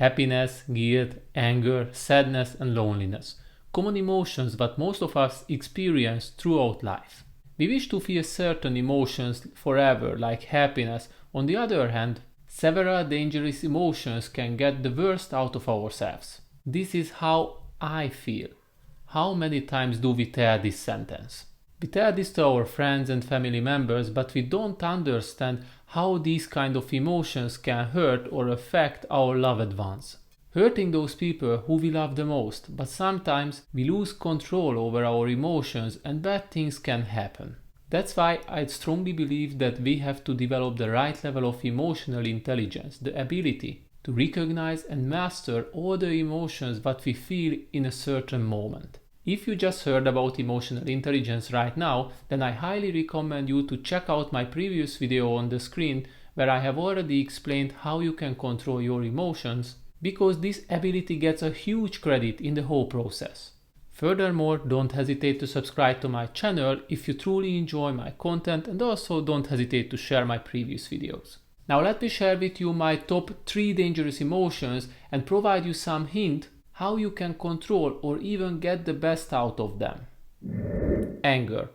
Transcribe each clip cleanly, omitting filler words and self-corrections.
happiness, guilt, anger, sadness and loneliness. Common emotions that most of us experience throughout life. We wish to feel certain emotions forever, like happiness. On the other hand, several dangerous emotions can get the worst out of ourselves. This is how I feel. How many times do we tell this sentence? We tell this to our friends and family members, but we don't understand how these kind of emotions can hurt or affect our loved ones. Hurting those people who we love the most, but sometimes we lose control over our emotions and bad things can happen. That's why I strongly believe that we have to develop the right level of emotional intelligence, the ability to recognize and master all the emotions that we feel in a certain moment. If you just heard about emotional intelligence right now, then I highly recommend you to check out my previous video on the screen where I have already explained how you can control your emotions, because this ability gets a huge credit in the whole process. Furthermore, don't hesitate to subscribe to my channel if you truly enjoy my content, and also don't hesitate to share my previous videos. Now let me share with you my top 3 dangerous emotions and provide you some hint how you can control or even get the best out of them. Anger.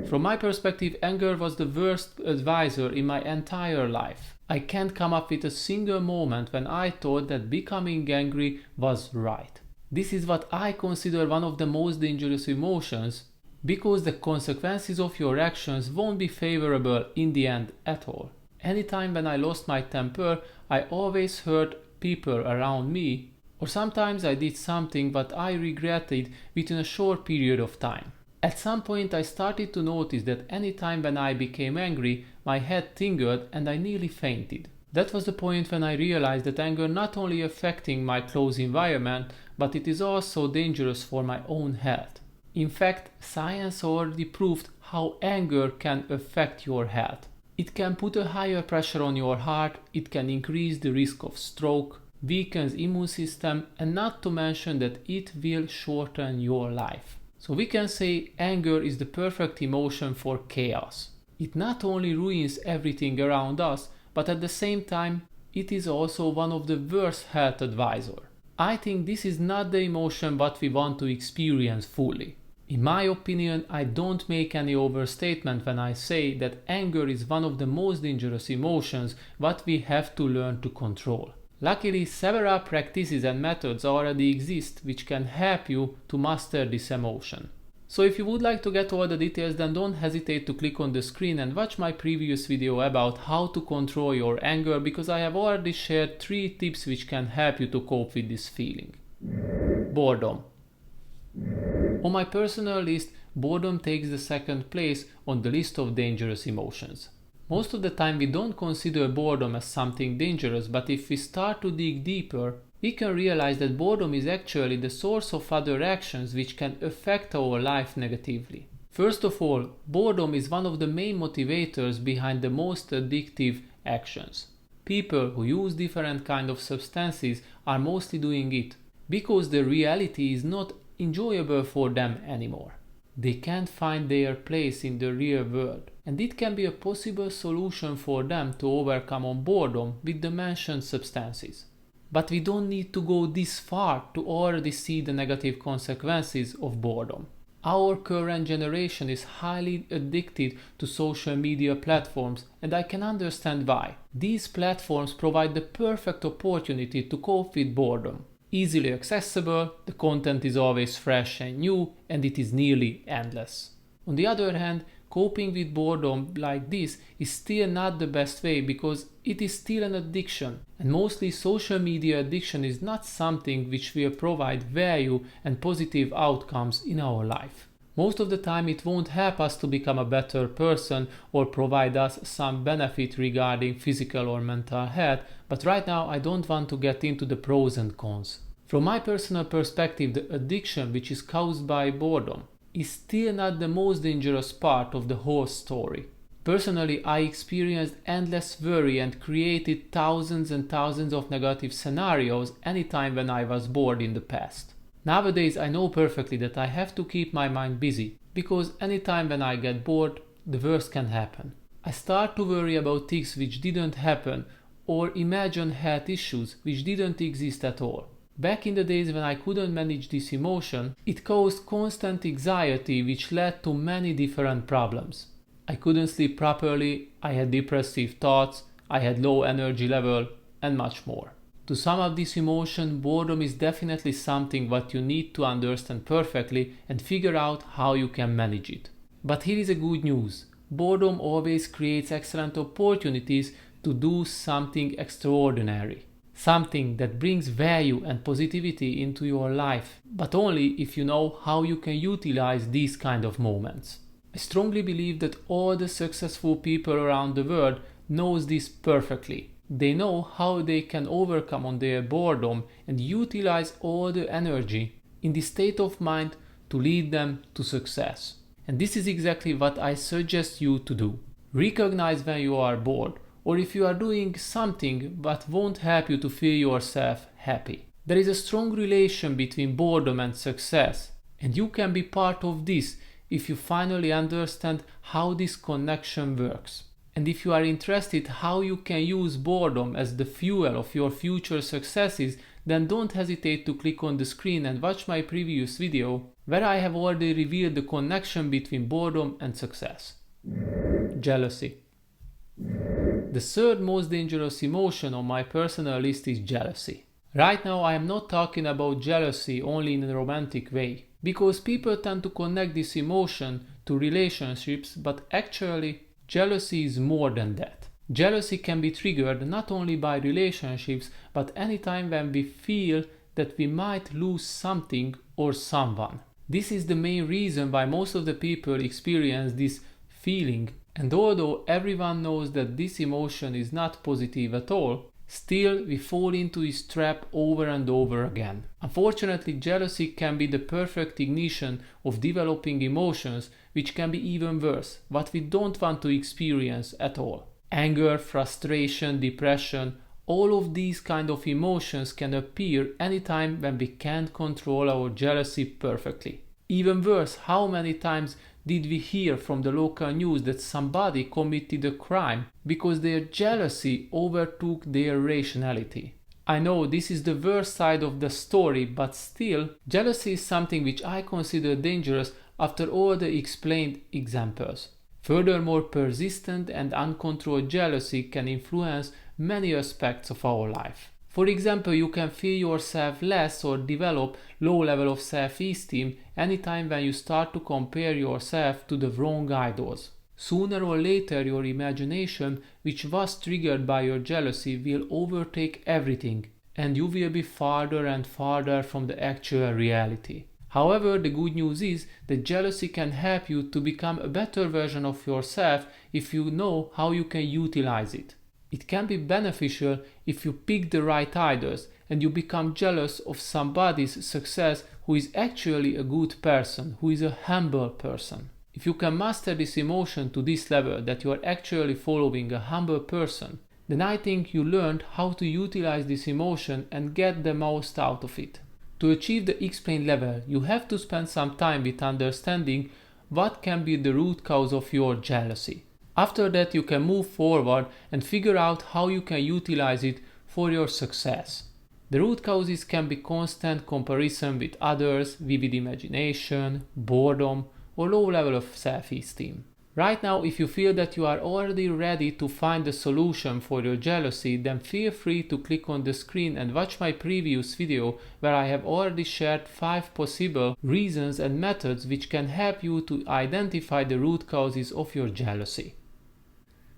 From my perspective, anger was the worst advisor in my entire life. I can't come up with a single moment when I thought that becoming angry was right. This is what I consider one of the most dangerous emotions, because the consequences of your actions won't be favorable in the end at all. Anytime when I lost my temper, I always hurt people around me, or sometimes I did something that I regretted within a short period of time. At some point I started to notice that anytime when I became angry, my head tingled and I nearly fainted. That was the point when I realized that anger not only affecting my close environment, but it is also dangerous for my own health. In fact, science already proved how anger can affect your health. It can put a higher pressure on your heart, it can increase the risk of stroke, weakens immune system, and not to mention that it will shorten your life. So we can say anger is the perfect emotion for chaos. It not only ruins everything around us, but at the same time, it is also one of the worst health advisor. I think this is not the emotion that we want to experience fully. In my opinion, I don't make any overstatement when I say that anger is one of the most dangerous emotions that we have to learn to control. Luckily, several practices and methods already exist which can help you to master this emotion. So if you would like to get all the details, then don't hesitate to click on the screen and watch my previous video about how to control your anger, because I have already shared 3 tips which can help you to cope with this feeling. Boredom. On my personal list, boredom takes the second place on the list of dangerous emotions. Most of the time we don't consider boredom as something dangerous, but if we start to dig deeper, we can realize that boredom is actually the source of other actions which can affect our life negatively. First of all, boredom is one of the main motivators behind the most addictive actions. People who use different kinds of substances are mostly doing it because the reality is not enjoyable for them anymore. They can't find their place in the real world, and it can be a possible solution for them to overcome boredom with the mentioned substances. But we don't need to go this far to already see the negative consequences of boredom. Our current generation is highly addicted to social media platforms, and I can understand why. These platforms provide the perfect opportunity to cope with boredom. Easily accessible, the content is always fresh and new, and it is nearly endless. On the other hand, coping with boredom like this is still not the best way, because it is still an addiction, and mostly social media addiction is not something which will provide value and positive outcomes in our life. Most of the time it won't help us to become a better person or provide us some benefit regarding physical or mental health, but right now I don't want to get into the pros and cons. From my personal perspective, the addiction which is caused by boredom is still not the most dangerous part of the whole story. Personally, I experienced endless worry and created thousands and thousands of negative scenarios anytime when I was bored in the past. Nowadays I know perfectly that I have to keep my mind busy, because anytime when I get bored, the worst can happen. I start to worry about things which didn't happen, or imagine health issues which didn't exist at all. Back in the days when I couldn't manage this emotion, it caused constant anxiety which led to many different problems. I couldn't sleep properly, I had depressive thoughts, I had low energy level, and much more. To sum up this emotion, boredom is definitely something what you need to understand perfectly and figure out how you can manage it. But here is a good news. Boredom always creates excellent opportunities to do something extraordinary. Something that brings value and positivity into your life, but only if you know how you can utilize these kind of moments. I strongly believe that all the successful people around the world knows this perfectly. They know how they can overcome on their boredom and utilize all the energy in the state of mind to lead them to success. And this is exactly what I suggest you to do. Recognize when you are bored, or if you are doing something but won't help you to feel yourself happy. There is a strong relation between boredom and success, and you can be part of this if you finally understand how this connection works. And if you are interested how you can use boredom as the fuel of your future successes, then don't hesitate to click on the screen and watch my previous video where I have already revealed the connection between boredom and success. Jealousy. The third most dangerous emotion on my personal list is jealousy. Right now I am not talking about jealousy only in a romantic way, because people tend to connect this emotion to relationships, but actually jealousy is more than that. Jealousy can be triggered not only by relationships, but anytime when we feel that we might lose something or someone. This is the main reason why most of the people experience this feeling. And although everyone knows that this emotion is not positive at all, still we fall into this trap over and over again. Unfortunately, jealousy can be the perfect ignition of developing emotions which can be even worse, what we don't want to experience at all. Anger, frustration, depression, all of these kind of emotions can appear anytime when we can't control our jealousy perfectly. Even worse, how many times did we hear from the local news that somebody committed a crime because their jealousy overtook their rationality? I know this is the worst side of the story, but still, jealousy is something which I consider dangerous after all the explained examples. Furthermore, persistent and uncontrolled jealousy can influence many aspects of our life. For example, you can feel yourself less or develop low level of self-esteem anytime when you start to compare yourself to the wrong idols. Sooner or later, your imagination, which was triggered by your jealousy, will overtake everything, and you will be farther and farther from the actual reality. However, the good news is that jealousy can help you to become a better version of yourself if you know how you can utilize it. It can be beneficial if you pick the right idols and you become jealous of somebody's success who is actually a good person, who is a humble person. If you can master this emotion to this level that you are actually following a humble person, then I think you learned how to utilize this emotion and get the most out of it. To achieve the explained level, you have to spend some time with understanding what can be the root cause of your jealousy. After that, you can move forward and figure out how you can utilize it for your success. The root causes can be constant comparison with others, vivid imagination, boredom, or low level of self-esteem. Right now, if you feel that you are already ready to find the solution for your jealousy, then feel free to click on the screen and watch my previous video where I have already shared 5 possible reasons and methods which can help you to identify the root causes of your jealousy.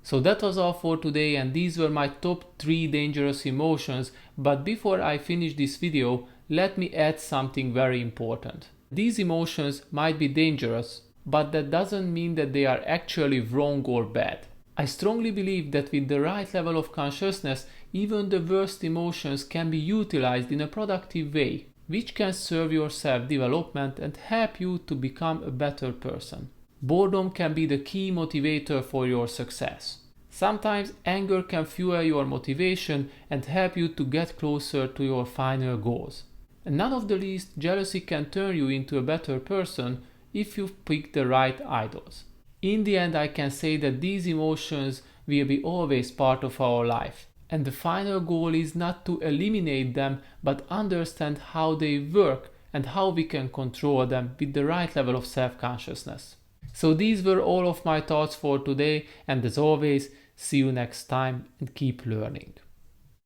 So that was all for today, and these were my top 3 dangerous emotions, but before I finish this video, let me add something very important. These emotions might be dangerous, but that doesn't mean that they are actually wrong or bad. I strongly believe that with the right level of consciousness, even the worst emotions can be utilized in a productive way, which can serve your self-development and help you to become a better person. Boredom can be the key motivator for your success. Sometimes anger can fuel your motivation and help you to get closer to your final goals. And not of the least, jealousy can turn you into a better person if you pick the right idols. In the end, I can say that these emotions will be always part of our life. And the final goal is not to eliminate them, but understand how they work and how we can control them with the right level of self-consciousness. So these were all of my thoughts for today, and as always, see you next time and keep learning.